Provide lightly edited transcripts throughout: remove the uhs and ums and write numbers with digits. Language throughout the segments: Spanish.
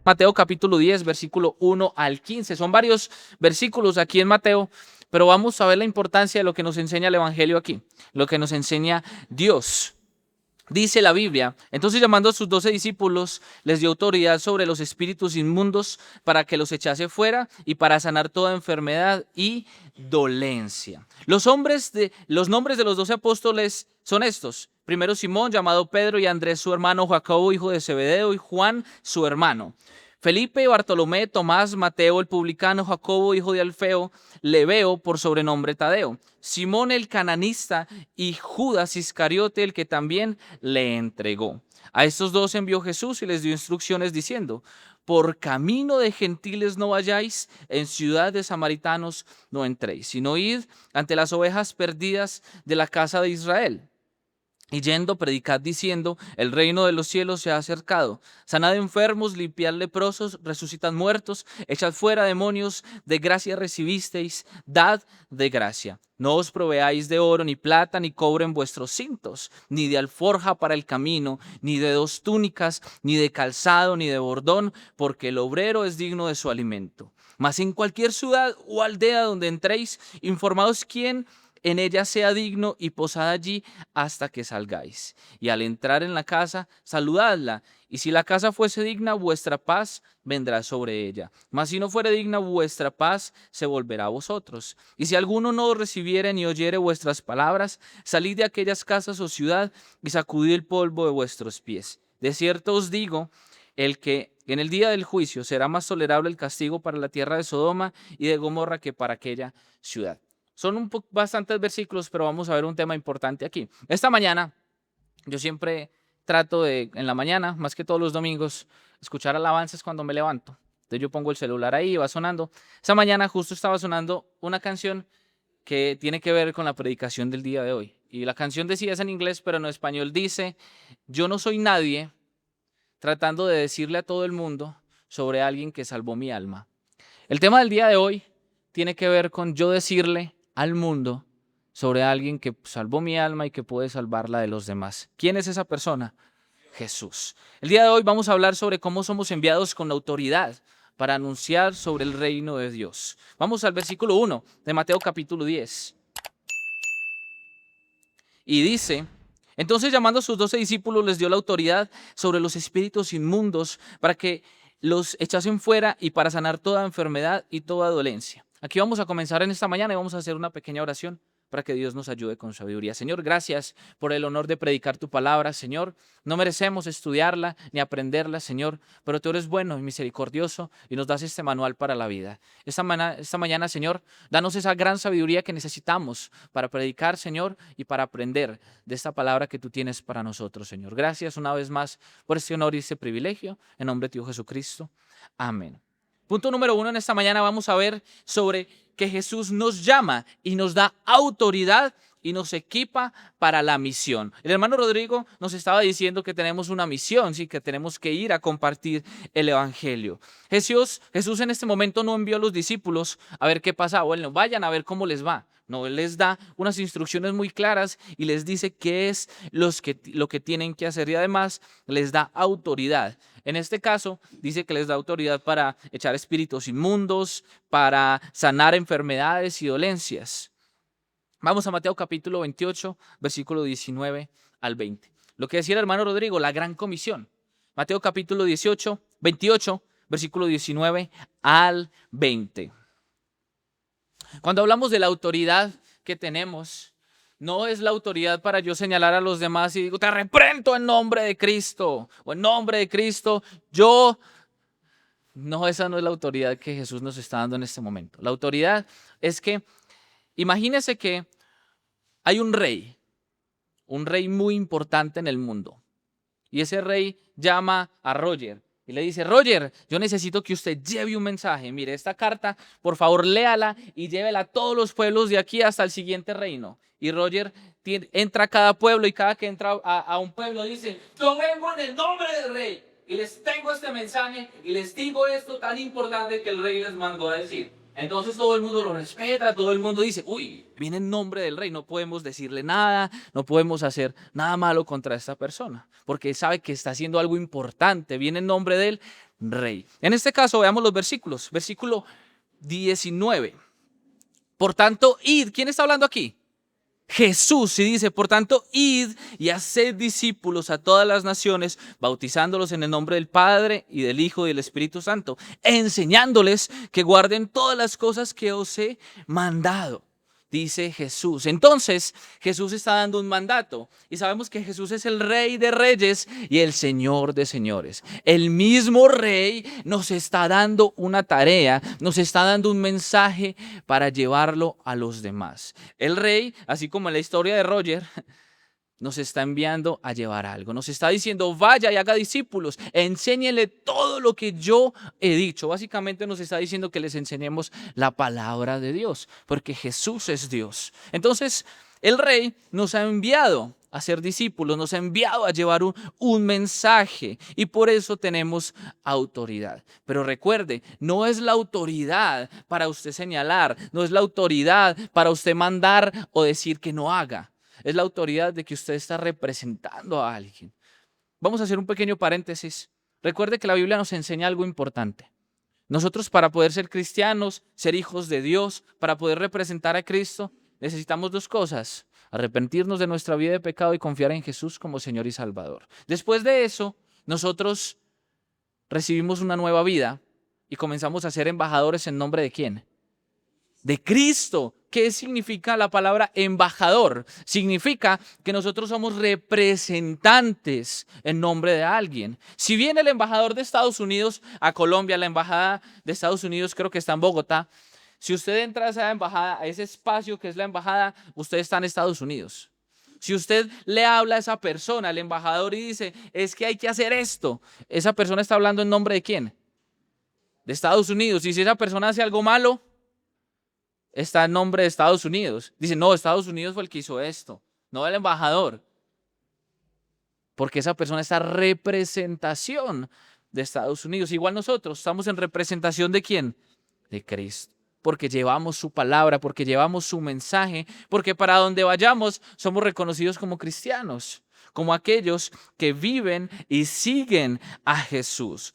Mateo capítulo 10, versículo 1 al 15. Son varios versículos aquí en Mateo, pero vamos a ver la importancia de lo que nos enseña el Evangelio aquí, lo que nos enseña Dios. Dice la Biblia: entonces, llamando a sus 12 discípulos, les dio autoridad sobre los espíritus inmundos para que los echase fuera y para sanar toda enfermedad y dolencia. Los nombres de los 12 apóstoles son estos: primero Simón, llamado Pedro, y Andrés su hermano, Jacobo hijo de Zebedeo, y Juan su hermano, Felipe, Bartolomé, Tomás, Mateo el publicano, Jacobo hijo de Alfeo, Lebeo por sobrenombre Tadeo, Simón el cananista y Judas Iscariote, el que también le entregó. A estos dos envió Jesús y les dio instrucciones diciendo: por camino de gentiles no vayáis, en ciudad de samaritanos no entréis, sino id ante las ovejas perdidas de la casa de Israel. Y yendo, predicad diciendo: el reino de los cielos se ha acercado. Sanad enfermos, limpiad leprosos, resucitad muertos, echad fuera demonios, de gracia recibisteis, dad de gracia. No os proveáis de oro, ni plata, ni cobre en vuestros cintos, ni de alforja para el camino, ni de 2 túnicas, ni de calzado, ni de bordón, porque el obrero es digno de su alimento. Mas en cualquier ciudad o aldea donde entréis, informaos quién en ella sea digno, y posad allí hasta que salgáis. Y al entrar en la casa, saludadla. Y si la casa fuese digna, vuestra paz vendrá sobre ella. Mas si no fuere digna, vuestra paz se volverá a vosotros. Y si alguno no os recibiere ni oyere vuestras palabras, salid de aquellas casas o ciudad y sacudid el polvo de vuestros pies. De cierto os digo, el que en el día del juicio será más tolerable el castigo para la tierra de Sodoma y de Gomorra que para aquella ciudad. Son bastantes versículos, pero vamos a ver un tema importante aquí. Esta mañana, yo siempre trato de, en la mañana, más que todos los domingos, escuchar alabanzas cuando me levanto. Entonces yo pongo el celular ahí y va sonando. Esta mañana justo estaba sonando una canción que tiene que ver con la predicación del día de hoy. Y la canción decía, es en inglés, pero en español dice: yo no soy nadie tratando de decirle a todo el mundo sobre alguien que salvó mi alma. El tema del día de hoy tiene que ver con yo decirle al mundo sobre alguien que salvó mi alma y que puede salvarla de los demás. ¿Quién es esa persona? Jesús. El día de hoy vamos a hablar sobre cómo somos enviados con autoridad para anunciar sobre el reino de Dios. Vamos al versículo 1 de Mateo capítulo 10. Y dice: entonces, llamando a sus 12 discípulos, les dio la autoridad sobre los espíritus inmundos para que los echasen fuera y para sanar toda enfermedad y toda dolencia. Aquí vamos a comenzar en esta mañana y vamos a hacer una pequeña oración para que Dios nos ayude con sabiduría. Señor, gracias por el honor de predicar tu palabra, Señor. No merecemos estudiarla ni aprenderla, Señor, pero tú eres bueno y misericordioso y nos das este manual para la vida. Esta mañana, Señor, danos esa gran sabiduría que necesitamos para predicar, Señor, y para aprender de esta palabra que tú tienes para nosotros, Señor. Gracias una vez más por este honor y este privilegio. En nombre de tu Hijo Jesucristo. Amén. Punto número 1 en esta mañana vamos a ver sobre que Jesús nos llama y nos da autoridad y nos equipa para la misión. El hermano Rodrigo nos estaba diciendo que tenemos una misión, sí, que tenemos que ir a compartir el evangelio. Jesús en este momento no envió a los discípulos a ver qué pasa. Bueno, vayan a ver cómo les va. No, Él les da unas instrucciones muy claras y les dice qué es lo que tienen que hacer, y además les da autoridad. En este caso, dice que les da autoridad para echar espíritus inmundos, para sanar enfermedades y dolencias. Vamos a Mateo capítulo 28, versículo 19 al 20. Lo que decía el hermano Rodrigo, la gran comisión. Mateo capítulo 28, versículo 19 al 20. Cuando hablamos de la autoridad que tenemos, no es la autoridad para yo señalar a los demás y digo, te reprendo en nombre de Cristo, o en nombre de Cristo, yo... No, esa no es la autoridad que Jesús nos está dando en este momento. La autoridad es que, imagínese que hay un rey muy importante en el mundo. Y ese rey llama a Roger y le dice: Roger, yo necesito que usted lleve un mensaje. Mire, esta carta, por favor, léala y llévela a todos los pueblos de aquí hasta el siguiente reino. Y Roger entra a cada pueblo y cada que entra a un pueblo dice: yo vengo en el nombre del rey y les tengo este mensaje y les digo esto tan importante que el rey les mandó a decir. Entonces todo el mundo lo respeta, todo el mundo dice: uy, viene en nombre del rey, no podemos decirle nada, no podemos hacer nada malo contra esta persona, porque él sabe que está haciendo algo importante, viene en nombre de él, rey. En este caso veamos los versículos. Versículo 19. Por tanto, id. ¿Quién está hablando aquí? Jesús, y dice, por tanto, id y haced discípulos a todas las naciones, bautizándolos en el nombre del Padre y del Hijo y del Espíritu Santo, enseñándoles que guarden todas las cosas que os he mandado, dice Jesús. Entonces, Jesús está dando un mandato y sabemos que Jesús es el Rey de Reyes y el Señor de Señores. El mismo Rey nos está dando una tarea, nos está dando un mensaje para llevarlo a los demás. El Rey, así como en la historia de Roger, nos está enviando a llevar algo. Nos está diciendo, vaya y haga discípulos, enséñenle todo lo que yo he dicho. Básicamente nos está diciendo que les enseñemos la palabra de Dios, porque Jesús es Dios. Entonces, el Rey nos ha enviado a ser discípulos, nos ha enviado a llevar un mensaje y por eso tenemos autoridad. Pero recuerde, no es la autoridad para usted señalar, no es la autoridad para usted mandar o decir que no haga. Es la autoridad de que usted está representando a alguien. Vamos a hacer un pequeño paréntesis. Recuerde que la Biblia nos enseña algo importante. Nosotros, para poder ser cristianos, ser hijos de Dios, para poder representar a Cristo, necesitamos dos cosas: arrepentirnos de nuestra vida de pecado y confiar en Jesús como Señor y Salvador. Después de eso, nosotros recibimos una nueva vida y comenzamos a ser embajadores en nombre de ¿quién? De Cristo. ¿Qué significa la palabra embajador? Significa que nosotros somos representantes en nombre de alguien. Si viene el embajador de Estados Unidos a Colombia, la embajada de Estados Unidos creo que está en Bogotá. Si usted entra a esa embajada, a ese espacio que es la embajada, usted está en Estados Unidos. Si usted le habla a esa persona, al embajador, y dice, es que hay que hacer esto, esa persona está hablando en nombre de ¿quién? De Estados Unidos. Y si esa persona hace algo malo, está en nombre de Estados Unidos. Dice, no, Estados Unidos fue el que hizo esto, no el embajador. Porque esa persona está en representación de Estados Unidos. Igual nosotros estamos en representación ¿de quién? De Cristo. Porque llevamos su palabra, porque llevamos su mensaje, porque para donde vayamos somos reconocidos como cristianos, como aquellos que viven y siguen a Jesús.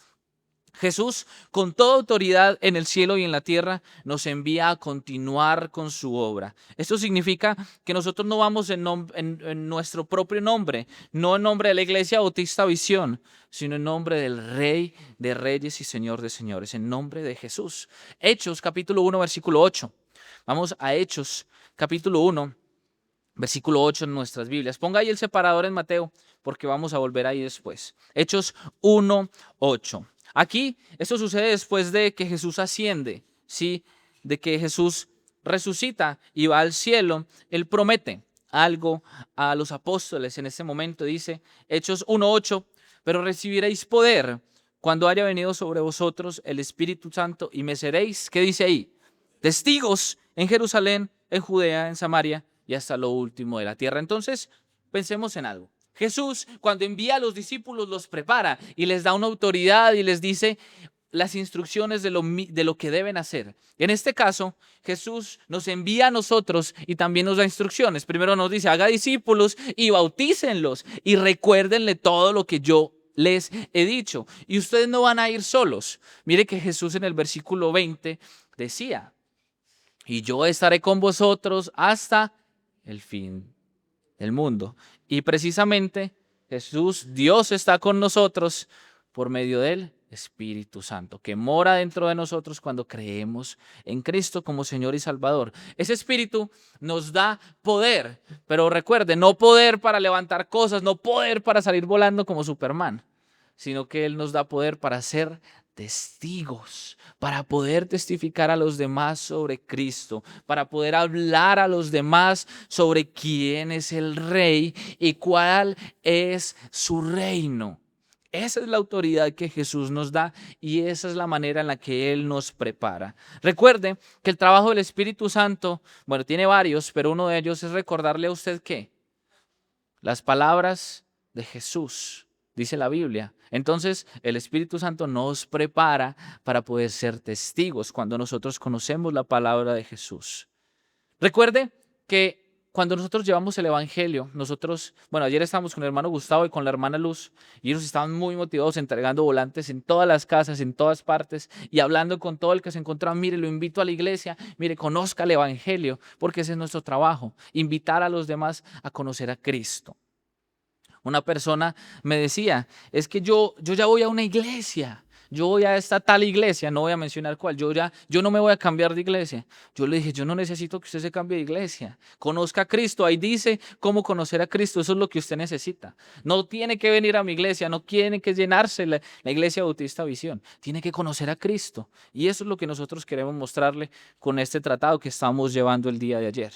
Jesús, con toda autoridad en el cielo y en la tierra, nos envía a continuar con su obra. Esto significa que nosotros no vamos en nuestro propio nombre, no en nombre de la Iglesia Bautista Visión, sino en nombre del Rey de Reyes y Señor de Señores, en nombre de Jesús. Hechos capítulo 1, versículo 8. Vamos a Hechos capítulo 1, versículo 8 en nuestras Biblias. Ponga ahí el separador en Mateo, porque vamos a volver ahí después. Hechos 1, 8. Aquí, esto sucede después de que Jesús asciende, ¿sí? De que Jesús resucita y va al cielo. Él promete algo a los apóstoles en ese momento. Dice, Hechos 1:8, pero recibiréis poder cuando haya venido sobre vosotros el Espíritu Santo y me seréis, ¿qué dice ahí? Testigos en Jerusalén, en Judea, en Samaria y hasta lo último de la tierra. Entonces, pensemos en algo. Jesús, cuando envía a los discípulos, los prepara y les da una autoridad y les dice las instrucciones de lo que deben hacer. En este caso, Jesús nos envía a nosotros y también nos da instrucciones. Primero nos dice, haga discípulos y bautícenlos y recuérdenle todo lo que yo les he dicho. Y ustedes no van a ir solos. Mire que Jesús en el versículo 20 decía, y yo estaré con vosotros hasta el fin del mundo. Y precisamente Jesús, Dios está con nosotros por medio del Espíritu Santo, que mora dentro de nosotros cuando creemos en Cristo como Señor y Salvador. Ese Espíritu nos da poder, pero recuerde, no poder para levantar cosas, no poder para salir volando como Superman, sino que Él nos da poder para ser testigos, para poder testificar a los demás sobre Cristo, para poder hablar a los demás sobre quién es el Rey y cuál es su reino. Esa es la autoridad que Jesús nos da y esa es la manera en la que Él nos prepara. Recuerde que el trabajo del Espíritu Santo, bueno, tiene varios, pero uno de ellos es recordarle a usted que las palabras de Jesús, dice la Biblia. Entonces, el Espíritu Santo nos prepara para poder ser testigos cuando nosotros conocemos la palabra de Jesús. Recuerde que cuando nosotros llevamos el evangelio, bueno, ayer estábamos con el hermano Gustavo y con la hermana Luz, y ellos estaban muy motivados entregando volantes en todas las casas, en todas partes, y hablando con todo el que se encontraba. Mire, lo invito a la iglesia, mire, conozca el evangelio, porque ese es nuestro trabajo, invitar a los demás a conocer a Cristo. Una persona me decía, es que yo ya voy a una iglesia, yo voy a esta tal iglesia, no voy a mencionar cuál, yo no me voy a cambiar de iglesia. Yo le dije, yo no necesito que usted se cambie de iglesia, conozca a Cristo, ahí dice cómo conocer a Cristo, eso es lo que usted necesita. No tiene que venir a mi iglesia, no tiene que llenarse la iglesia Bautista Visión, tiene que conocer a Cristo. Y eso es lo que nosotros queremos mostrarle con este tratado que estamos llevando el día de ayer.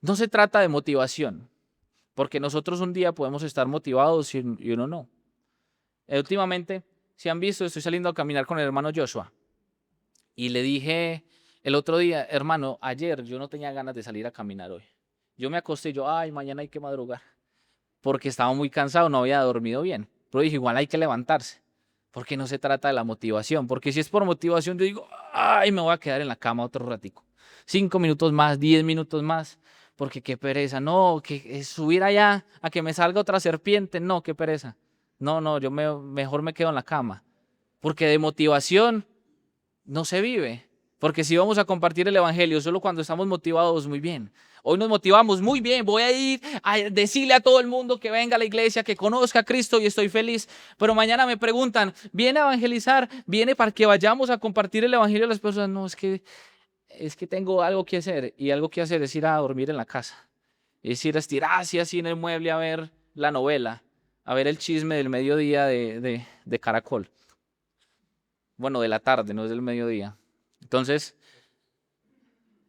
No se trata de motivación, porque nosotros un día podemos estar motivados y uno no. Últimamente, si han visto, estoy saliendo a caminar con el hermano Joshua. Y le dije el otro día, hermano, ayer yo no tenía ganas de salir a caminar hoy. Yo me acosté y ay, mañana hay que madrugar. Porque estaba muy cansado, no había dormido bien. Pero dije, igual hay que levantarse. Porque no se trata de la motivación. Porque si es por motivación, yo digo, ay, me voy a quedar en la cama otro ratico. 5 minutos más, 10 minutos más. Porque qué pereza. No, que subir allá a que me salga otra serpiente. No, qué pereza. No, mejor me quedo en la cama. Porque de motivación no se vive. Porque si vamos a compartir el evangelio solo cuando estamos motivados, muy bien. Hoy nos motivamos, muy bien, voy a ir a decirle a todo el mundo que venga a la iglesia, que conozca a Cristo y estoy feliz. Pero mañana me preguntan, ¿viene a evangelizar? ¿Viene para que vayamos a compartir el evangelio a las personas? No, es que tengo algo que hacer, y algo que hacer es ir a dormir en la casa. Es ir a estirarse así en el mueble a ver la novela, a ver el chisme del mediodía de Caracol. Bueno, de la tarde, no es del mediodía. Entonces,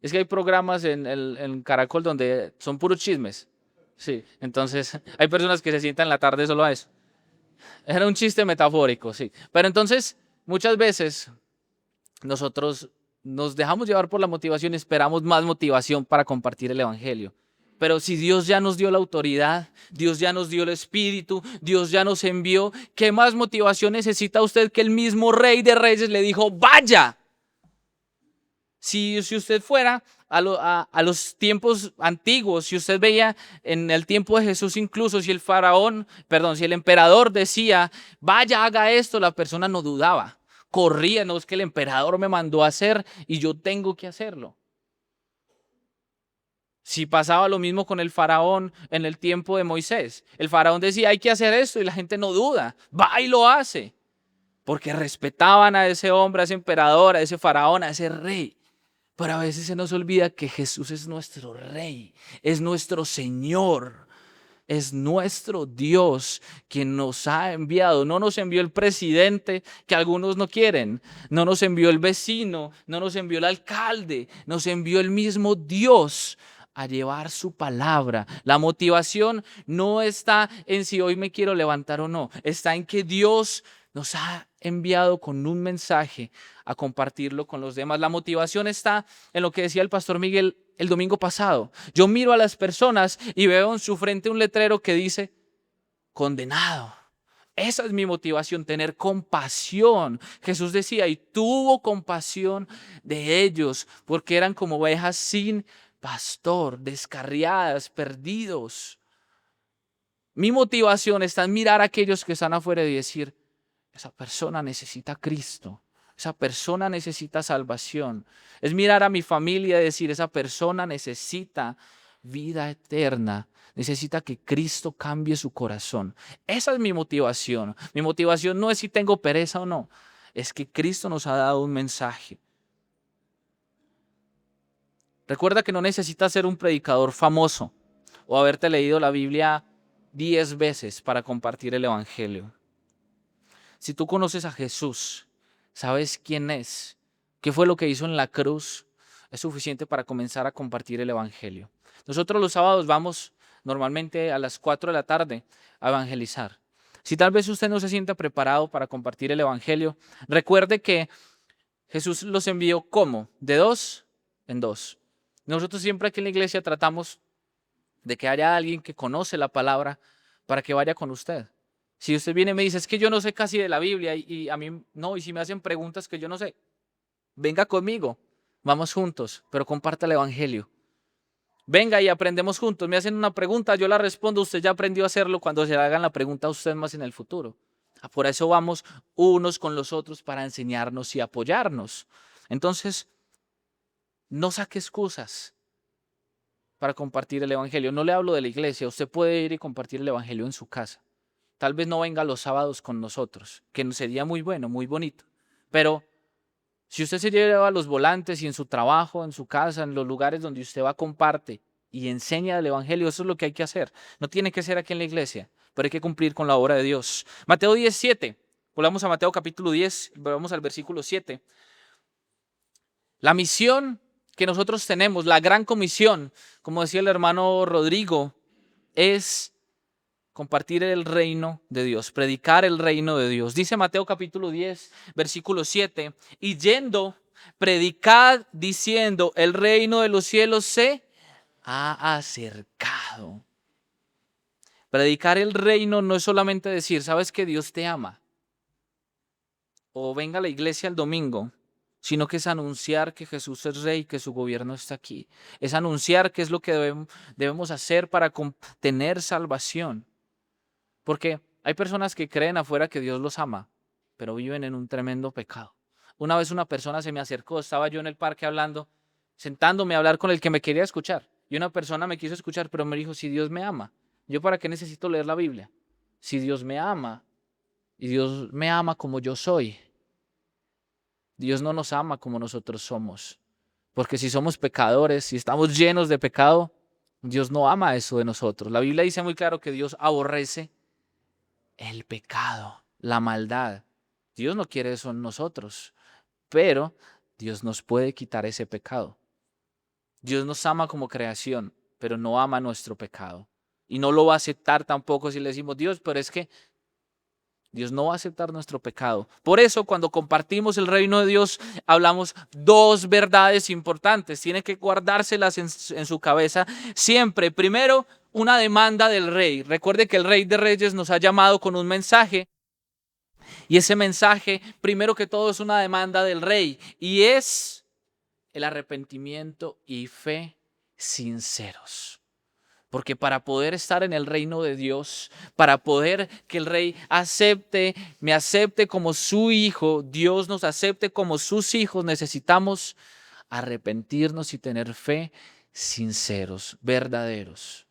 es que hay programas en Caracol donde son puros chismes. Sí, entonces hay personas que se sientan en la tarde solo a eso. Era un chiste metafórico, sí. Pero entonces, muchas veces nosotros nos dejamos llevar por la motivación, esperamos más motivación para compartir el evangelio. Pero si Dios ya nos dio la autoridad, Dios ya nos dio el espíritu, Dios ya nos envió, ¿qué más motivación necesita usted que el mismo Rey de Reyes le dijo, vaya? Si usted fuera a los tiempos antiguos, si usted veía en el tiempo de Jesús, incluso si el emperador decía, vaya, haga esto, la persona no dudaba, corría, no es que el emperador me mandó a hacer y yo tengo que hacerlo. Si pasaba lo mismo con el faraón en el tiempo de Moisés, el faraón decía, hay que hacer esto y la gente no duda, va y lo hace, porque respetaban a ese hombre, a ese emperador, a ese faraón, a ese rey. Pero a veces se nos olvida que Jesús es nuestro Rey, es nuestro Señor, es nuestro Dios quien nos ha enviado. No nos envió el presidente que algunos no quieren, no nos envió el vecino, no nos envió el alcalde, nos envió el mismo Dios a llevar su palabra. La motivación no está en si hoy me quiero levantar o no, está en que Dios nos ha enviado con un mensaje a compartirlo con los demás. La motivación está en lo que decía el pastor Miguel el domingo pasado. Yo miro a las personas y veo en su frente un letrero que dice condenado. Esa es mi motivación, tener compasión. Jesús decía, y tuvo compasión de ellos, porque eran como ovejas sin pastor, descarriadas, perdidos. Mi motivación está en mirar a aquellos que están afuera y decir, esa persona necesita a Cristo. Esa persona necesita salvación. Es mirar a mi familia y decir, esa persona necesita vida eterna. Necesita que Cristo cambie su corazón. Esa es mi motivación. Mi motivación no es si tengo pereza o no. Es que Cristo nos ha dado un mensaje. Recuerda que no necesitas ser un predicador famoso o haberte leído la Biblia 10 veces para compartir el evangelio. Si tú conoces a Jesús, sabes quién es, qué fue lo que hizo en la cruz, es suficiente para comenzar a compartir el evangelio. Nosotros los sábados vamos normalmente a las 4 de la tarde a evangelizar. Si tal vez usted no se sienta preparado para compartir el evangelio, recuerde que Jesús los envió ¿cómo? De 2 en 2. Nosotros siempre aquí en la iglesia tratamos de que haya alguien que conoce la palabra para que vaya con usted. Si usted viene y me dice, es que yo no sé casi de la Biblia y a mí no, y si me hacen preguntas que yo no sé, venga conmigo, vamos juntos, pero comparta el evangelio. Venga y aprendemos juntos. Me hacen una pregunta, yo la respondo, usted ya aprendió a hacerlo cuando se le hagan la pregunta a usted más en el futuro. Por eso vamos unos con los otros para enseñarnos y apoyarnos. Entonces, no saque excusas para compartir el evangelio. No le hablo de la iglesia, usted puede ir y compartir el evangelio en su casa. Tal vez no venga los sábados con nosotros, que sería muy bueno, muy bonito. Pero si usted se lleva los volantes y en su trabajo, en su casa, en los lugares donde usted va, comparte y enseña el evangelio, eso es lo que hay que hacer. No tiene que ser aquí en la iglesia, pero hay que cumplir con la obra de Dios. Mateo 10:7. Volvamos a Mateo capítulo 10, volvamos al versículo 7. La misión que nosotros tenemos, la gran comisión, como decía el hermano Rodrigo, es compartir el reino de Dios, predicar el reino de Dios. Dice Mateo capítulo 10, versículo 7, y yendo, predicad diciendo, el reino de los cielos se ha acercado. Predicar el reino no es solamente decir, sabes que Dios te ama, o venga a la iglesia el domingo, sino que es anunciar que Jesús es rey, que su gobierno está aquí. Es anunciar qué es lo que debemos hacer para tener salvación. Porque hay personas que creen afuera que Dios los ama, pero viven en un tremendo pecado. Una vez una persona se me acercó, estaba yo en el parque hablando, sentándome a hablar con el que me quería escuchar. Y una persona me quiso escuchar, pero me dijo, si Dios me ama, ¿yo para qué necesito leer la Biblia? Si Dios me ama, y Dios me ama como yo soy, Dios no nos ama como nosotros somos. Porque si somos pecadores, si estamos llenos de pecado, Dios no ama eso de nosotros. La Biblia dice muy claro que Dios aborrece el pecado, la maldad. Dios no quiere eso en nosotros, pero Dios nos puede quitar ese pecado. Dios nos ama como creación, pero no ama nuestro pecado. Y no lo va a aceptar tampoco si le decimos, Dios, pero es que Dios no va a aceptar nuestro pecado. Por eso, cuando compartimos el reino de Dios, hablamos dos verdades importantes. Tiene que guardárselas en su cabeza siempre. Primero, una demanda del rey. Recuerde que el Rey de Reyes nos ha llamado con un mensaje. Y ese mensaje, primero que todo, es una demanda del rey. Y es el arrepentimiento y fe sinceros. Porque para poder estar en el reino de Dios, para poder que el rey me acepte como su hijo, Dios nos acepte como sus hijos, necesitamos arrepentirnos y tener fe sinceros, verdaderos.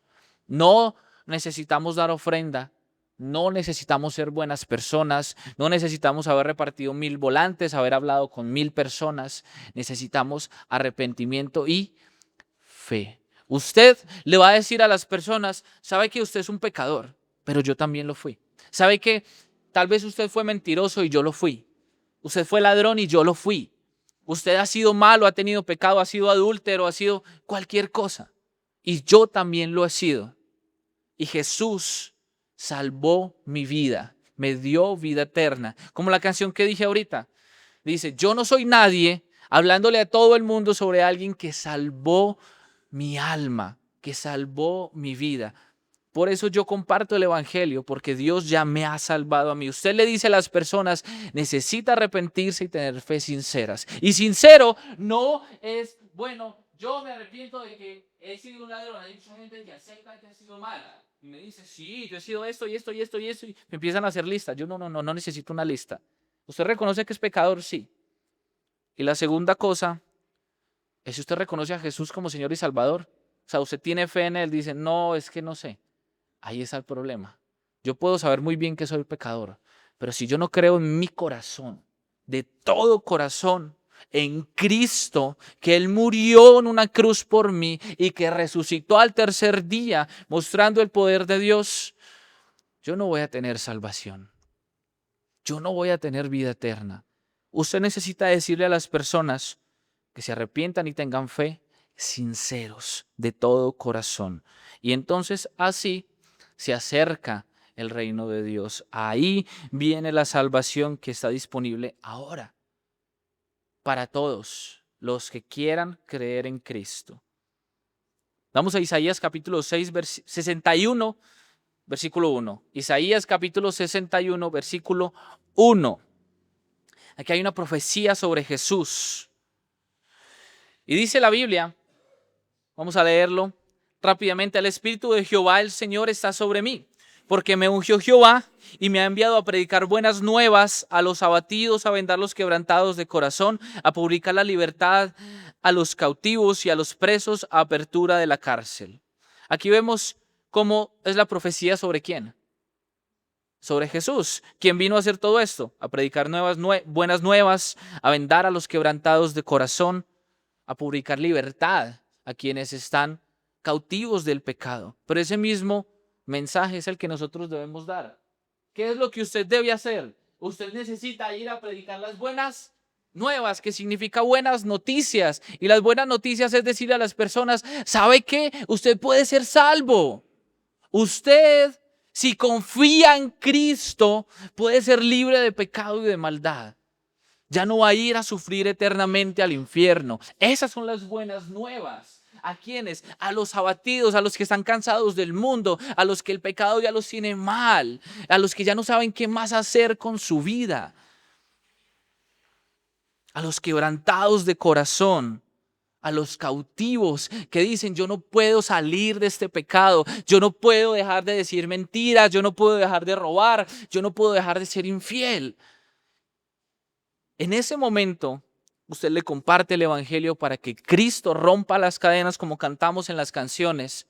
No necesitamos dar ofrenda, no necesitamos ser buenas personas, no necesitamos haber repartido 1000 volantes, haber hablado con 1000 personas, necesitamos arrepentimiento y fe. Usted le va a decir a las personas, sabe que usted es un pecador, pero yo también lo fui. Sabe que tal vez usted fue mentiroso y yo lo fui. Usted fue ladrón y yo lo fui. Usted ha sido malo, ha tenido pecado, ha sido adúltero, ha sido cualquier cosa. Y yo también lo he sido. Y Jesús salvó mi vida, me dio vida eterna. Como la canción que dije ahorita. Dice, yo no soy nadie, hablándole a todo el mundo sobre alguien que salvó mi alma, que salvó mi vida. Por eso yo comparto el evangelio, porque Dios ya me ha salvado a mí. Usted le dice a las personas, necesita arrepentirse y tener fe sinceras. Y sincero no es, bueno, yo me arrepiento de que he sido un ladrón. Hay mucha gente que acepta que ha sido mala. Y me dice, sí, yo he sido esto y esto y esto y esto. Y me empiezan a hacer listas. Yo no necesito una lista. ¿Usted reconoce que es pecador? Sí. Y la segunda cosa es si usted reconoce a Jesús como Señor y Salvador. O sea, usted tiene fe en Él, dice, no, es que no sé. Ahí está el problema. Yo puedo saber muy bien que soy pecador, pero si yo no creo en mi corazón, de todo corazón, en Cristo, que Él murió en una cruz por mí y que resucitó al tercer día, mostrando el poder de Dios, yo no voy a tener salvación. Yo no voy a tener vida eterna. Usted necesita decirle a las personas que se arrepientan y tengan fe, sinceros, de todo corazón. Y entonces así se acerca el reino de Dios. Ahí viene la salvación que está disponible ahora para todos los que quieran creer en Cristo. Vamos a Isaías capítulo 6, 61, versículo 1. Isaías capítulo 61, versículo 1. Aquí hay una profecía sobre Jesús. Y dice la Biblia, vamos a leerlo, rápidamente: el Espíritu de Jehová, el Señor, está sobre mí, porque me ungió Jehová y me ha enviado a predicar buenas nuevas a los abatidos, a vendar los quebrantados de corazón, a publicar la libertad a los cautivos y a los presos, a apertura de la cárcel. Aquí vemos cómo es la profecía sobre quién. Sobre Jesús, quien vino a hacer todo esto, a predicar buenas nuevas, a vendar a los quebrantados de corazón, a publicar libertad a quienes están cautivos del pecado. Pero ese mismo mensaje es el que nosotros debemos dar. ¿Qué es lo que usted debe hacer? Usted necesita ir a predicar las buenas nuevas, que significa buenas noticias. Y las buenas noticias es decirle a las personas: ¿sabe qué? Usted puede ser salvo. Usted, si confía en Cristo, puede ser libre de pecado y de maldad. Ya no va a ir a sufrir eternamente al infierno. Esas son las buenas nuevas. ¿A quiénes? A los abatidos, a los que están cansados del mundo, a los que el pecado ya los tiene mal, a los que ya no saben qué más hacer con su vida, a los quebrantados de corazón, a los cautivos que dicen: yo no puedo salir de este pecado, yo no puedo dejar de decir mentiras, yo no puedo dejar de robar, yo no puedo dejar de ser infiel. En ese momento, usted le comparte el evangelio para que Cristo rompa las cadenas, como cantamos en las canciones,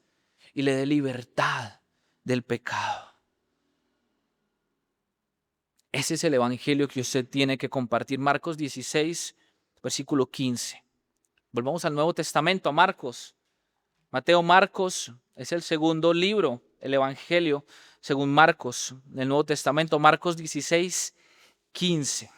y le dé libertad del pecado. Ese es el evangelio que usted tiene que compartir. Marcos 16, versículo 15. Volvamos al Nuevo Testamento, a Marcos. Mateo, Marcos es el segundo libro, el evangelio según Marcos, en el Nuevo Testamento. Marcos 16, 15.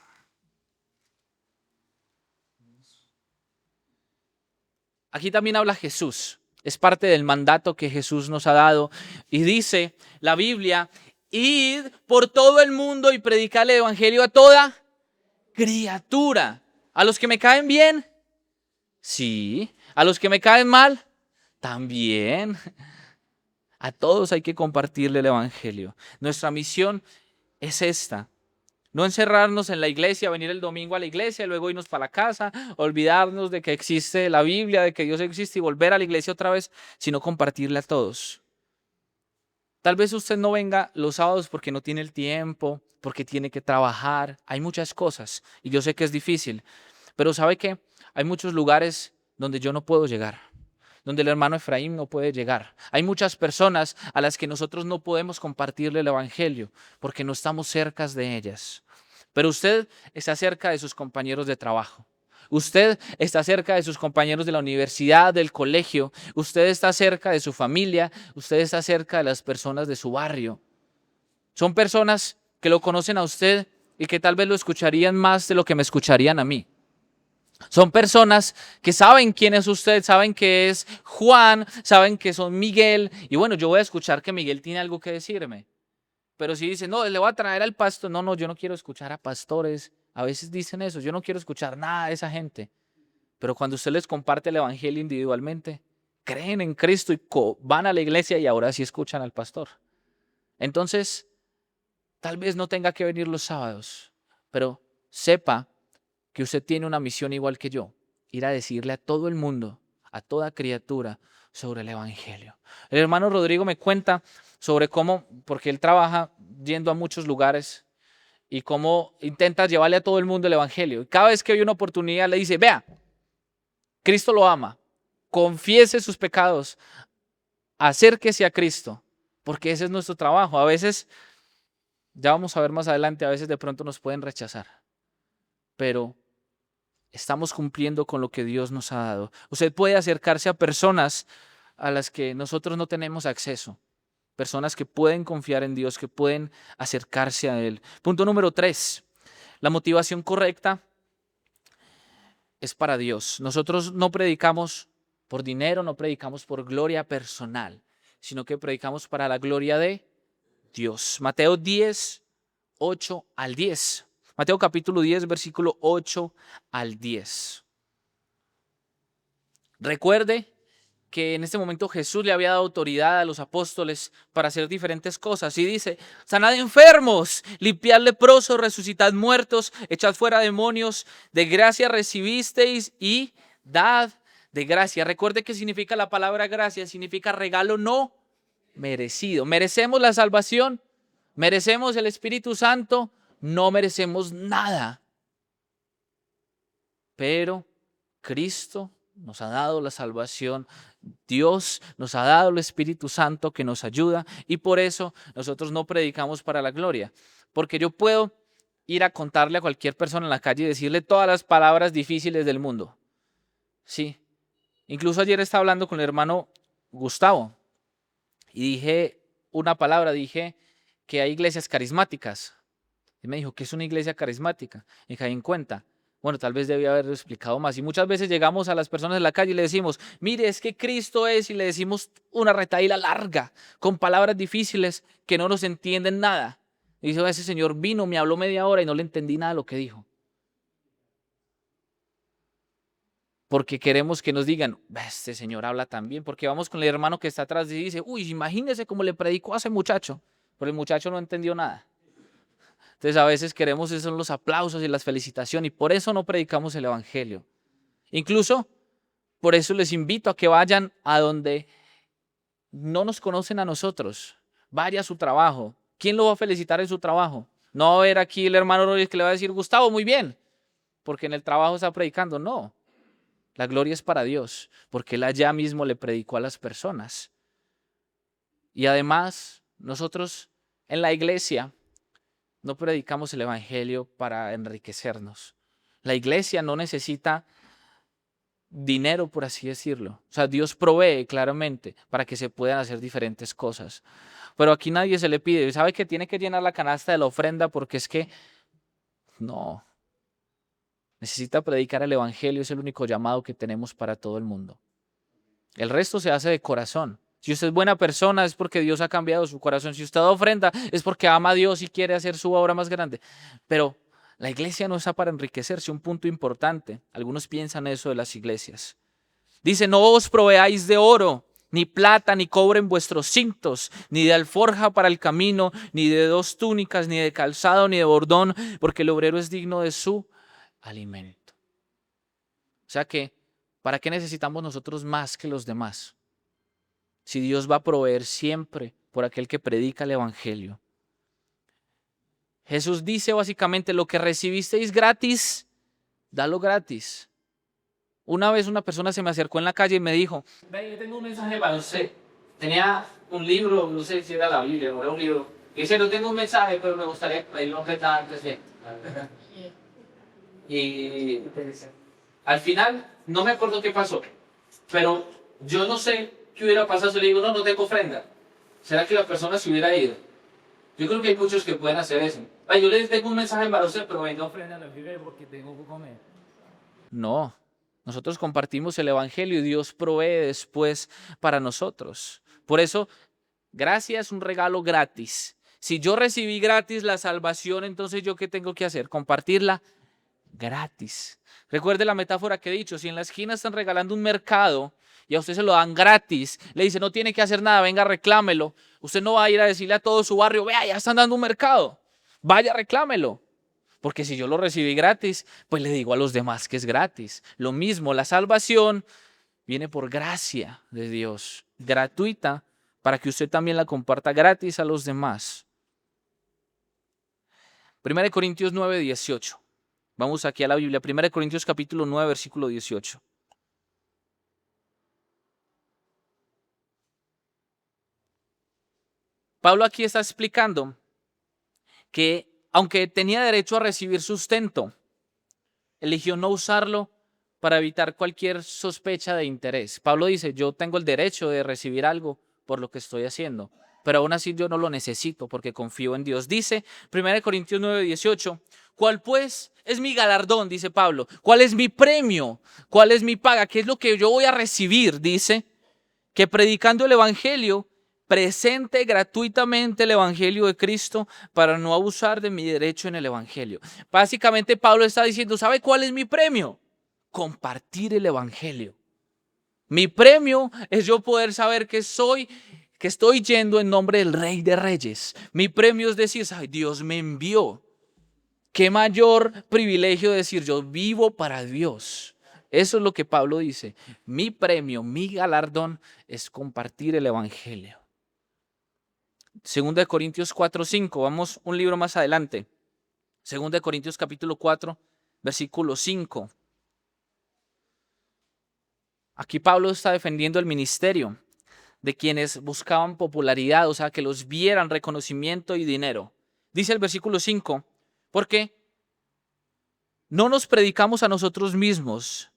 Aquí también habla Jesús. Es parte del mandato que Jesús nos ha dado. Y dice la Biblia: id por todo el mundo y predicad el evangelio a toda criatura. ¿A los que me caen bien? Sí. ¿A los que me caen mal? También. A todos hay que compartirle el evangelio. Nuestra misión es esta. No encerrarnos en la iglesia, venir el domingo a la iglesia y luego irnos para la casa, olvidarnos de que existe la Biblia, de que Dios existe y volver a la iglesia otra vez, sino compartirle a todos. Tal vez usted no venga los sábados porque no tiene el tiempo, porque tiene que trabajar. Hay muchas cosas y yo sé que es difícil, pero ¿sabe qué? Hay muchos lugares donde yo no puedo llegar, donde el hermano Efraín no puede llegar. Hay muchas personas a las que nosotros no podemos compartirle el evangelio porque no estamos cerca de ellas. Pero usted está cerca de sus compañeros de trabajo. Usted está cerca de sus compañeros de la universidad, del colegio. Usted está cerca de su familia. Usted está cerca de las personas de su barrio. Son personas que lo conocen a usted y que tal vez lo escucharían más de lo que me escucharían a mí. Son personas que saben quién es usted, saben que es Juan, saben que son Miguel. Y bueno, yo voy a escuchar que Miguel tiene algo que decirme. Pero si dicen: no, le voy a traer al pastor. No, yo no quiero escuchar a pastores. A veces dicen eso: yo no quiero escuchar nada de esa gente. Pero cuando usted les comparte el evangelio individualmente, creen en Cristo y van a la iglesia y ahora sí escuchan al pastor. Entonces, tal vez no tenga que venir los sábados, pero sepa que usted tiene una misión igual que yo: ir a decirle a todo el mundo, a toda criatura, sobre el evangelio. El hermano Rodrigo me cuenta sobre cómo, porque él trabaja yendo a muchos lugares, y cómo intenta llevarle a todo el mundo el evangelio. Y cada vez que hay una oportunidad le dice: vea, Cristo lo ama, confiese sus pecados, acérquese a Cristo, porque ese es nuestro trabajo. A veces, ya vamos a ver más adelante, a veces de pronto nos pueden rechazar, pero estamos cumpliendo con lo que Dios nos ha dado. Usted puede acercarse a personas a las que nosotros no tenemos acceso. Personas que pueden confiar en Dios, que pueden acercarse a Él. Punto número 3. La motivación correcta es para Dios. Nosotros no predicamos por dinero, no predicamos por gloria personal, sino que predicamos para la gloria de Dios. Mateo 10, 8 al 10. Mateo capítulo 10, versículo 8 al 10. Recuerde que en este momento Jesús le había dado autoridad a los apóstoles para hacer diferentes cosas. Y dice: sanad enfermos, limpiad leprosos, resucitad muertos, echad fuera demonios, de gracia recibisteis y dad de gracia. Recuerde qué significa la palabra gracia, significa regalo no merecido. ¿Merecemos la salvación? ¿Merecemos el Espíritu Santo? No merecemos nada. Pero Cristo nos ha dado la salvación, Dios nos ha dado el Espíritu Santo que nos ayuda y por eso nosotros no predicamos para la gloria. Porque yo puedo ir a contarle a cualquier persona en la calle y decirle todas las palabras difíciles del mundo. Sí. Incluso ayer estaba hablando con el hermano Gustavo y dije una palabra, dije que hay iglesias carismáticas. Y me dijo, ¿qué es una iglesia carismática? Y caí en cuenta. Bueno, tal vez debía haberlo explicado más. Y muchas veces llegamos a las personas en la calle y le decimos, mire, es que Cristo es, y le decimos una retahíla larga, con palabras difíciles que no nos entienden nada. Y dice, ese señor vino, me habló media hora y no le entendí nada de lo que dijo. Porque queremos que nos digan, este señor habla tan bien, porque vamos con el hermano que está atrás y dice, uy, imagínese cómo le predicó a ese muchacho, pero el muchacho no entendió nada. Entonces a veces queremos esos los aplausos y las felicitaciones y por eso no predicamos el evangelio. Incluso por eso les invito a que vayan a donde no nos conocen a nosotros. Vaya a su trabajo. ¿Quién lo va a felicitar en su trabajo? No va a haber aquí el hermano Rodríguez que le va a decir, Gustavo, muy bien, porque en el trabajo está predicando. No, la gloria es para Dios, porque Él allá mismo le predicó a las personas. Y además, nosotros en la iglesia no predicamos el evangelio para enriquecernos. La iglesia no necesita dinero, por así decirlo. O sea, Dios provee claramente para que se puedan hacer diferentes cosas. Pero aquí nadie se le pide. ¿Sabe que tiene que llenar la canasta de la ofrenda? Porque es que no. Necesita predicar el evangelio. Es el único llamado que tenemos para todo el mundo. El resto se hace de corazón. Si usted es buena persona es porque Dios ha cambiado su corazón. Si usted da ofrenda es porque ama a Dios y quiere hacer su obra más grande. Pero la iglesia no está para enriquecerse, un punto importante. Algunos piensan eso de las iglesias. Dice, no os proveáis de oro, ni plata, ni cobre en vuestros cintos, ni de alforja para el camino, ni de 2 túnicas, ni de calzado, ni de bordón, porque el obrero es digno de su alimento. O sea que, ¿para qué necesitamos nosotros más que los demás? Si Dios va a proveer siempre por aquel que predica el evangelio. Jesús dice básicamente, lo que recibisteis gratis, dalo gratis. Una vez una persona se me acercó en la calle y me dijo, ve, yo tengo un mensaje para usted. Tenía un libro, no sé si era la Biblia o era un libro. Y dice, no tengo un mensaje, pero me gustaría pedirlo antes de... Y al final, no me acuerdo qué pasó, pero yo no sé qué hubiera pasado si le digo, no tengo ofrenda. ¿Será que la persona se hubiera ido? Yo creo que hay muchos que pueden hacer eso. Ay, yo les tengo un mensaje para usted, pero venga, ofrenda porque tengo que comer. No, nosotros compartimos el evangelio y Dios provee después para nosotros. Por eso, gracia es un regalo gratis. Si yo recibí gratis la salvación, entonces ¿yo qué tengo que hacer? Compartirla gratis. Recuerde la metáfora que he dicho, si en la esquina están regalando un mercado y a usted se lo dan gratis, le dice no tiene que hacer nada, venga reclámelo, usted no va a ir a decirle a todo su barrio, vea, ya están dando un mercado, vaya reclámelo, porque si yo lo recibí gratis, pues le digo a los demás que es gratis. Lo mismo, la salvación viene por gracia de Dios, gratuita, para que usted también la comparta gratis a los demás. 1 Corintios 9, 18. Vamos aquí a la Biblia, 1 Corintios capítulo 9, versículo 18. Pablo aquí está explicando que aunque tenía derecho a recibir sustento, eligió no usarlo para evitar cualquier sospecha de interés. Pablo dice, yo tengo el derecho de recibir algo por lo que estoy haciendo, pero aún así yo no lo necesito porque confío en Dios. Dice 1 Corintios 9, 18, ¿cuál pues es mi galardón? Dice Pablo. ¿Cuál es mi premio? ¿Cuál es mi paga? ¿Qué es lo que yo voy a recibir? Dice que predicando el evangelio, presente gratuitamente el evangelio de Cristo para no abusar de mi derecho en el evangelio. Básicamente Pablo está diciendo, ¿sabe cuál es mi premio? Compartir el evangelio. Mi premio es yo poder saber que estoy yendo en nombre del Rey de Reyes. Mi premio es decir, ay, Dios me envió. Qué mayor privilegio decir, yo vivo para Dios. Eso es lo que Pablo dice. Mi premio, mi galardón es compartir el evangelio. Segunda de Corintios 4:5, vamos un libro más adelante. Segunda de Corintios capítulo 4, versículo 5. Aquí Pablo está defendiendo el ministerio de quienes buscaban popularidad, o sea, que los vieran, reconocimiento y dinero. Dice el versículo 5, porque no nos predicamos a nosotros mismos,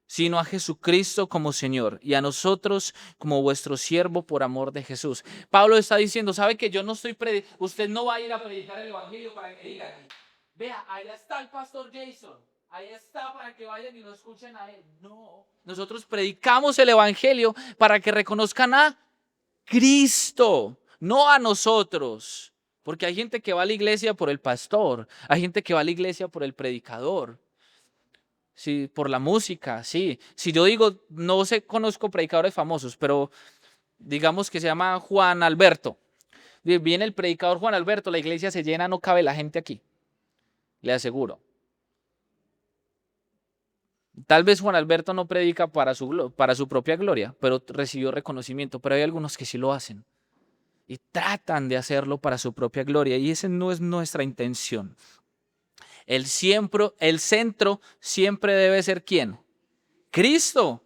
sino a Jesucristo como Señor y a nosotros como vuestro siervo por amor de Jesús. Pablo está diciendo, ¿sabe que yo no estoy usted no va a ir a predicar el evangelio para que digan, vea, allá está el pastor Jason, ahí está para que vayan y lo escuchen a él? No, nosotros predicamos el evangelio para que reconozcan a Cristo, no a nosotros. Porque hay gente que va a la iglesia por el pastor, hay gente que va a la iglesia por el predicador. Sí, por la música, sí. Si yo digo, no sé, conozco predicadores famosos, pero digamos que se llama Juan Alberto. Viene el predicador Juan Alberto, la iglesia se llena, no cabe la gente aquí. Le aseguro. Tal vez Juan Alberto no predica para su propia gloria, pero recibió reconocimiento. Pero hay algunos que sí lo hacen y tratan de hacerlo para su propia gloria, y esa no es nuestra intención. El centro siempre debe ser ¿quién? Cristo,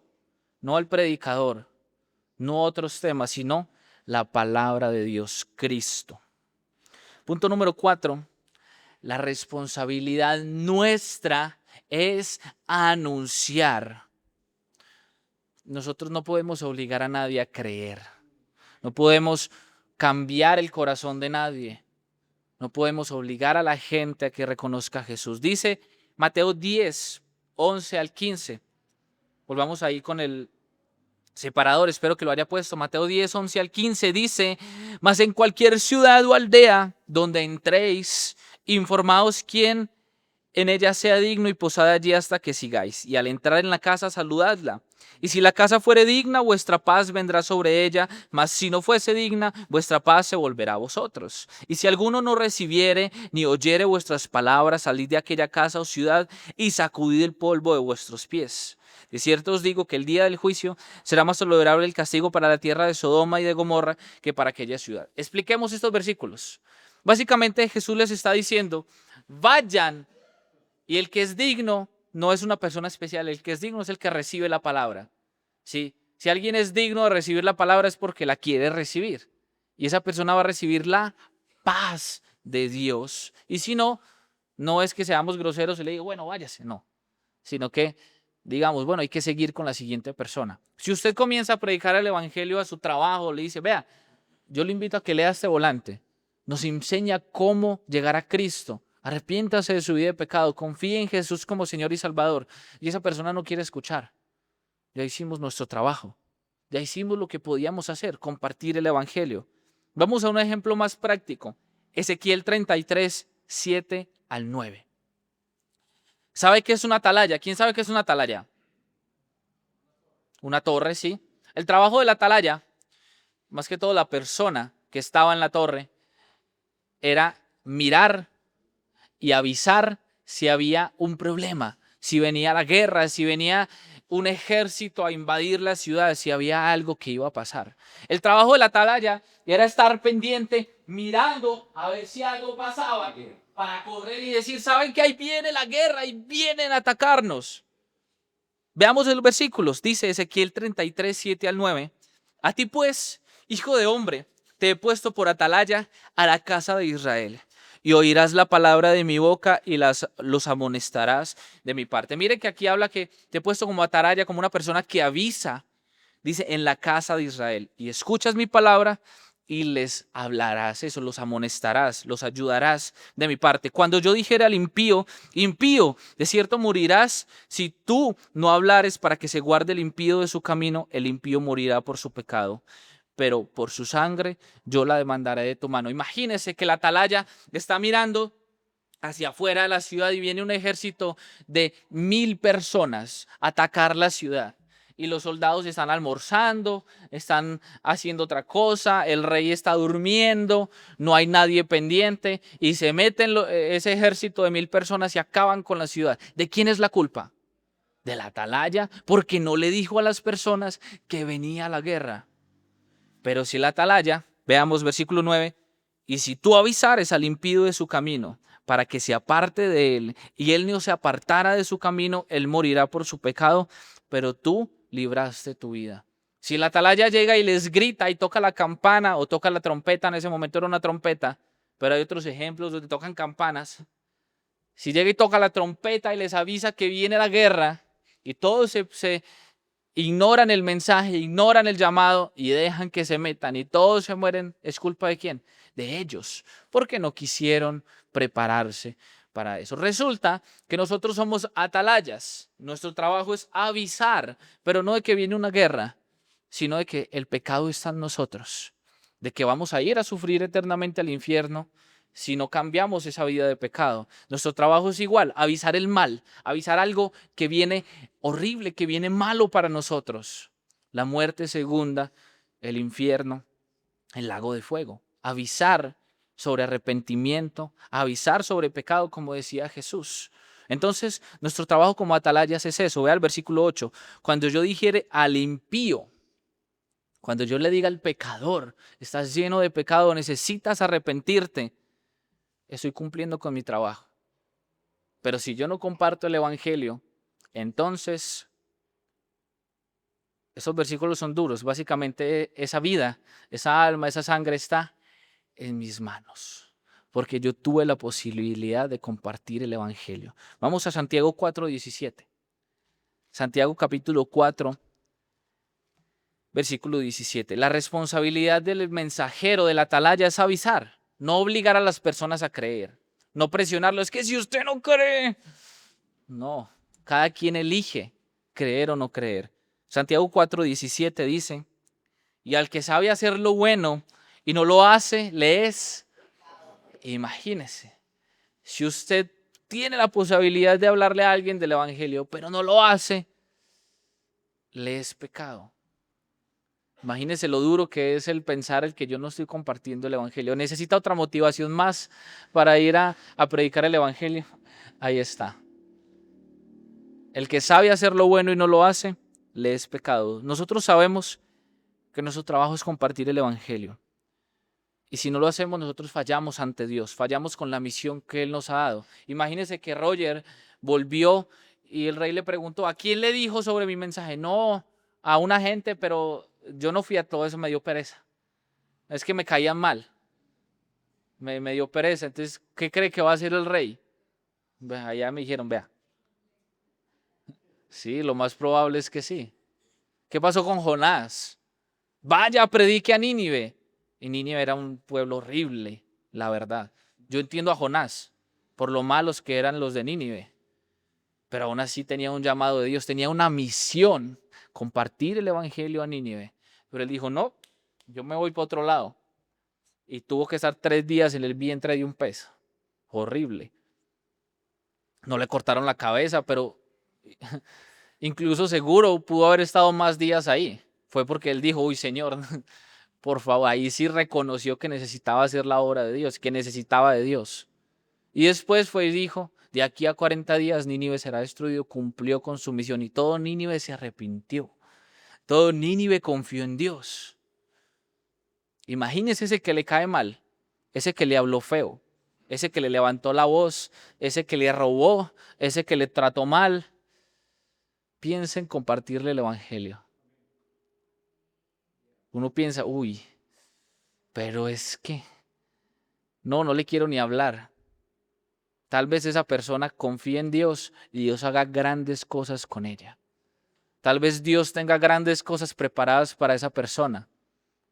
no el predicador, no otros temas, sino la palabra de Dios, Cristo. Punto número 4, la responsabilidad nuestra es anunciar. Nosotros no podemos obligar a nadie a creer, no podemos cambiar el corazón de nadie. No podemos obligar a la gente a que reconozca a Jesús. Dice Mateo 10, 11 al 15. Volvamos ahí con el separador, espero que lo haya puesto. Mateo 10, 11 al 15 dice, mas en cualquier ciudad o aldea donde entréis, informaos quién en ella sea digno y posad allí hasta que sigáis. Y al entrar en la casa, saludadla. Y si la casa fuere digna, vuestra paz vendrá sobre ella, mas si no fuese digna, vuestra paz se volverá a vosotros. Y si alguno no recibiere ni oyere vuestras palabras, salid de aquella casa o ciudad y sacudid el polvo de vuestros pies. De cierto os digo que el día del juicio será más tolerable el castigo para la tierra de Sodoma y de Gomorra que para aquella ciudad. Expliquemos estos versículos. Básicamente Jesús les está diciendo, vayan. Y el que es digno no es una persona especial, el que es digno es el que recibe la palabra. ¿Sí? Si alguien es digno de recibir la palabra es porque la quiere recibir. Y esa persona va a recibir la paz de Dios. Y si no, no es que seamos groseros y le digo, bueno, váyase, no. Sino que digamos, bueno, hay que seguir con la siguiente persona. Si usted comienza a predicar el evangelio a su trabajo, le dice, vea, yo le invito a que lea este volante. Nos enseña cómo llegar a Cristo. Arrepiéntase de su vida de pecado, confíe en Jesús como Señor y Salvador. Y esa persona no quiere escuchar. Ya hicimos nuestro trabajo. Ya hicimos lo que podíamos hacer, compartir el evangelio. Vamos a un ejemplo más práctico. Ezequiel 33, 7 al 9. ¿Sabe qué es una atalaya? ¿Quién sabe qué es una atalaya? Una torre, sí. El trabajo de la atalaya, más que todo la persona que estaba en la torre, era mirar y avisar si había un problema, si venía la guerra, si venía un ejército a invadir la ciudad, si había algo que iba a pasar. El trabajo de la atalaya era estar pendiente, mirando a ver si algo pasaba, para correr y decir, ¿saben que ahí viene la guerra y vienen a atacarnos? Veamos los versículos. Dice Ezequiel 33, 7 al 9. A ti pues, hijo de hombre, te he puesto por atalaya a la casa de Israel. Y oirás la palabra de mi boca y los amonestarás de mi parte. Mire que aquí habla que te he puesto como atalaya, como una persona que avisa. Dice, en la casa de Israel. Y escuchas mi palabra y les hablarás eso, los amonestarás, los ayudarás de mi parte. Cuando yo dijera al impío, impío, de cierto morirás, si tú no hablares para que se guarde el impío de su camino, el impío morirá por su pecado. Pero por su sangre yo la demandaré de tu mano. Imagínese que la atalaya está mirando hacia afuera de la ciudad y viene un ejército de 1000 personas a atacar la ciudad. Y los soldados están almorzando, están haciendo otra cosa, el rey está durmiendo, no hay nadie pendiente y se meten ese ejército de 1000 personas y acaban con la ciudad. ¿De quién es la culpa? de la atalaya porque no le dijo a las personas que venía la guerra. Pero si la atalaya, veamos versículo 9, y si tú avisares al impío de su camino para que se aparte de él y él no se apartara de su camino, él morirá por su pecado, pero tú libraste tu vida. Si la atalaya llega y les grita y toca la campana o toca la trompeta, en ese momento era una trompeta, pero hay otros ejemplos donde tocan campanas. Si llega y toca la trompeta y les avisa que viene la guerra y todos se ignoran el mensaje, ignoran el llamado y dejan que se metan y todos se mueren, ¿es culpa de quién? De ellos, porque no quisieron prepararse para eso. Resulta que nosotros somos atalayas. Nuestro trabajo es avisar, pero no de que viene una guerra, sino de que el pecado está en nosotros, de que vamos a ir a sufrir eternamente al infierno si no cambiamos esa vida de pecado. Nuestro trabajo es igual, avisar el mal, avisar algo que viene horrible, que viene malo para nosotros. La muerte segunda, el infierno, el lago de fuego. Avisar sobre arrepentimiento, avisar sobre pecado, como decía Jesús. Entonces, nuestro trabajo como atalayas es eso. Vea el versículo 8. Cuando yo dijere al impío, cuando yo le diga al pecador, estás lleno de pecado, necesitas arrepentirte, estoy cumpliendo con mi trabajo. Pero si yo no comparto el evangelio, entonces esos versículos son duros. Básicamente esa vida, esa alma, esa sangre está en mis manos, porque yo tuve la posibilidad de compartir el evangelio. Vamos a Santiago 4:17. Santiago capítulo 4, versículo 17. La responsabilidad del mensajero, del atalaya, es avisar, no obligar a las personas a creer, no presionarlo. Es que si usted no cree, no, cada quien elige creer o no creer. Santiago 4:17 dice, y al que sabe hacer lo bueno y no lo hace, le es, imagínese, si usted tiene la posibilidad de hablarle a alguien del evangelio, pero no lo hace, le es pecado. Imagínese lo duro que es el pensar el que yo no estoy compartiendo el evangelio. Necesita otra motivación más para ir a predicar el evangelio. Ahí está. El que sabe hacer lo bueno y no lo hace, le es pecado. Nosotros sabemos que nuestro trabajo es compartir el evangelio. Y si no lo hacemos, nosotros fallamos ante Dios, fallamos con la misión que Él nos ha dado. Imagínese que Roger volvió y el rey le preguntó, ¿a quién le dijo sobre mi mensaje? No, a una gente, pero yo no fui a todo eso, me dio pereza. Es que me caían mal, me dio pereza. Entonces, ¿qué cree que va a hacer el rey? Allá me dijeron, vea. Sí, lo más probable es que sí. ¿Qué pasó con Jonás? Vaya, predique a Nínive. Y Nínive era un pueblo horrible, la verdad. Yo entiendo a Jonás por lo malos que eran los de Nínive, pero aún así tenía un llamado de Dios, tenía una misión, compartir el evangelio a Nínive. Pero él dijo, no, yo me voy para otro lado. Y tuvo que estar 3 días en el vientre de un pez. Horrible. No le cortaron la cabeza, pero incluso seguro pudo haber estado más días ahí. Fue porque él dijo, uy, Señor, por favor, ahí sí reconoció que necesitaba hacer la obra de Dios, que necesitaba de Dios. Y después fue y dijo, de aquí a 40 días Nínive será destruido, cumplió con su misión y todo Nínive se arrepintió. Todo Nínive confió en Dios. Imagínese ese que le cae mal, ese que le habló feo, ese que le levantó la voz, ese que le robó, ese que le trató mal. Piensa en compartirle el evangelio. Uno piensa, uy, pero es que no le quiero ni hablar. Tal vez esa persona confíe en Dios y Dios haga grandes cosas con ella. Tal vez Dios tenga grandes cosas preparadas para esa persona.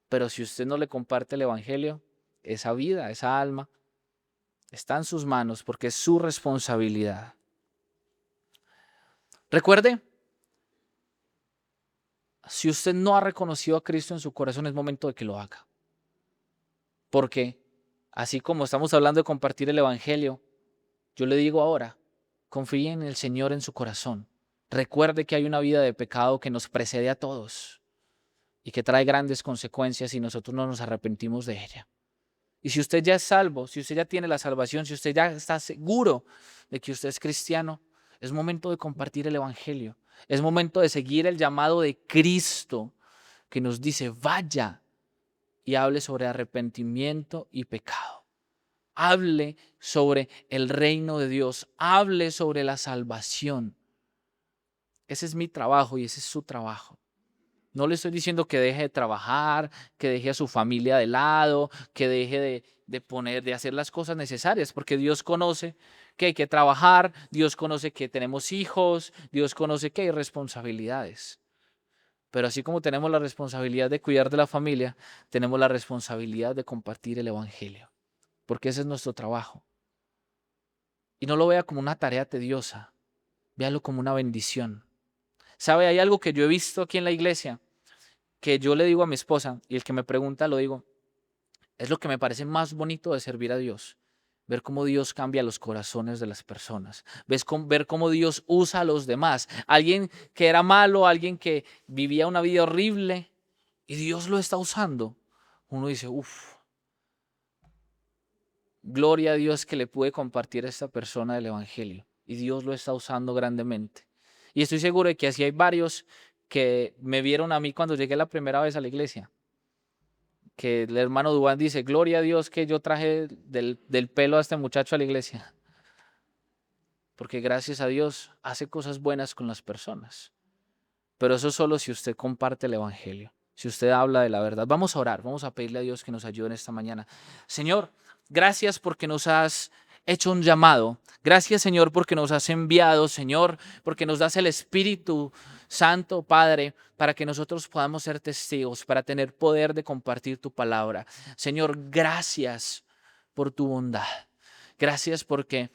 Pero si usted no le comparte el evangelio, esa vida, esa alma, está en sus manos porque es su responsabilidad. Recuerde, si usted no ha reconocido a Cristo en su corazón, es momento de que lo haga. Porque así como estamos hablando de compartir el evangelio, yo le digo ahora, confíe en el Señor en su corazón. Recuerde que hay una vida de pecado que nos precede a todos y que trae grandes consecuencias si nosotros no nos arrepentimos de ella. Y si usted ya es salvo, si usted ya tiene la salvación, si usted ya está seguro de que usted es cristiano, Es momento de compartir el Evangelio. Es momento de seguir el llamado de Cristo que nos dice, vaya y hable sobre arrepentimiento y pecado. Hable sobre el reino de Dios. Hable sobre la salvación. Ese es mi trabajo y ese es su trabajo. No le estoy diciendo que deje de trabajar, que deje a su familia de lado, que deje de hacer las cosas necesarias, porque Dios conoce que hay que trabajar, Dios conoce que tenemos hijos, Dios conoce que hay responsabilidades. Pero así como tenemos la responsabilidad de cuidar de la familia, tenemos la responsabilidad de compartir el Evangelio, porque ese es nuestro trabajo. Y no lo vea como una tarea tediosa, véalo como una bendición. ¿Sabe? Hay algo que yo he visto aquí en la iglesia, que yo le digo a mi esposa, y el que me pregunta lo digo, es lo que me parece más bonito de servir a Dios. Ver cómo Dios cambia los corazones de las personas. Ver cómo Dios usa a los demás. Alguien que era malo, alguien que vivía una vida horrible, y Dios lo está usando. Uno dice, uff, gloria a Dios que le pude compartir a esta persona el Evangelio. Y Dios lo está usando grandemente. Y estoy seguro de que así hay varios que me vieron a mí cuando llegué la primera vez a la iglesia. Que el hermano Dubán dice, gloria a Dios que yo traje del pelo a este muchacho a la iglesia. Porque gracias a Dios hace cosas buenas con las personas. Pero eso solo si usted comparte el Evangelio, si usted habla de la verdad. Vamos a orar, vamos a pedirle a Dios que nos ayude en esta mañana. Señor, gracias porque nos has hecho un llamado. Gracias, Señor, porque nos has enviado, Señor, porque nos das el Espíritu Santo, Padre, para que nosotros podamos ser testigos, para tener poder de compartir tu palabra. Señor, gracias por tu bondad. Gracias porque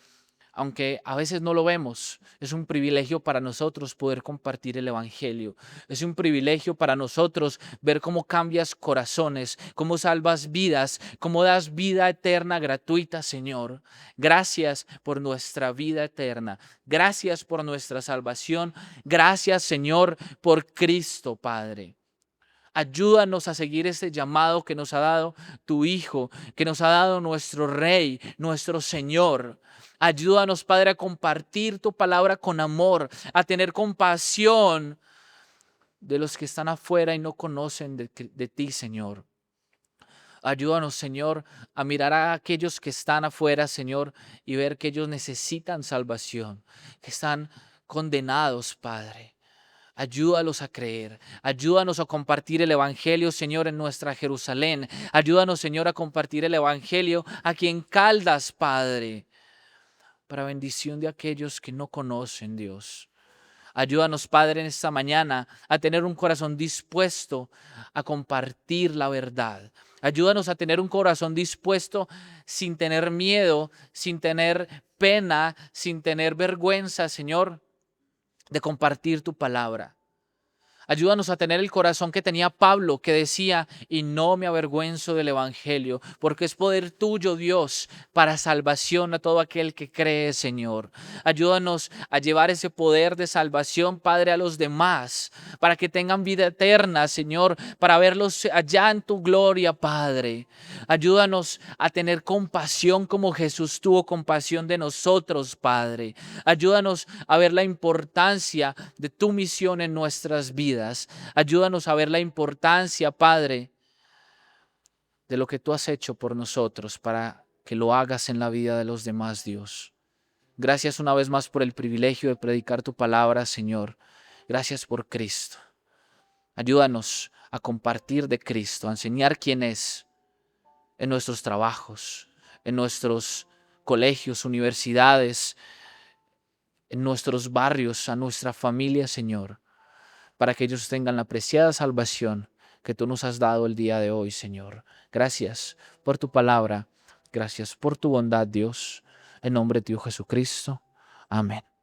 aunque a veces no lo vemos, es un privilegio para nosotros poder compartir el Evangelio. Es un privilegio para nosotros ver cómo cambias corazones, cómo salvas vidas, cómo das vida eterna gratuita, Señor. Gracias por nuestra vida eterna. Gracias por nuestra salvación. Gracias, Señor, por Cristo, Padre. Ayúdanos a seguir este llamado que nos ha dado tu Hijo, que nos ha dado nuestro Rey, nuestro Señor. Ayúdanos, Padre, a compartir tu palabra con amor, a tener compasión de los que están afuera y no conocen de ti, Señor. Ayúdanos, Señor, a mirar a aquellos que están afuera, Señor, y ver que ellos necesitan salvación, que están condenados, Padre. Ayúdalos a creer, ayúdanos a compartir el Evangelio, Señor, en nuestra Jerusalén. Ayúdanos, Señor, a compartir el Evangelio aquí en Caldas, Padre, para bendición de aquellos que no conocen, Dios. Ayúdanos, Padre, en esta mañana a tener un corazón dispuesto a compartir la verdad. Ayúdanos a tener un corazón dispuesto sin tener miedo, sin tener pena, sin tener vergüenza, Señor, de compartir tu palabra. Ayúdanos a tener el corazón que tenía Pablo, que decía, y no me avergüenzo del Evangelio, porque es poder tuyo, Dios, para salvación a todo aquel que cree, Señor. Ayúdanos a llevar ese poder de salvación, Padre, a los demás, para que tengan vida eterna, Señor, para verlos allá en tu gloria, Padre. Ayúdanos a tener compasión como Jesús tuvo compasión de nosotros, Padre. Ayúdanos a ver la importancia de tu misión en nuestras vidas. Ayúdanos a ver la importancia, Padre, de lo que tú has hecho por nosotros para que lo hagas en la vida de los demás, Dios. Gracias una vez más por el privilegio de predicar tu palabra, Señor. Gracias por Cristo. Ayúdanos a compartir de Cristo, a enseñar quién es en nuestros trabajos, en nuestros colegios, universidades, en nuestros barrios, a nuestra familia, Señor, para que ellos tengan la preciada salvación que tú nos has dado el día de hoy, Señor. Gracias por tu palabra. Gracias por tu bondad, Dios. En nombre de Dios Jesucristo. Amén.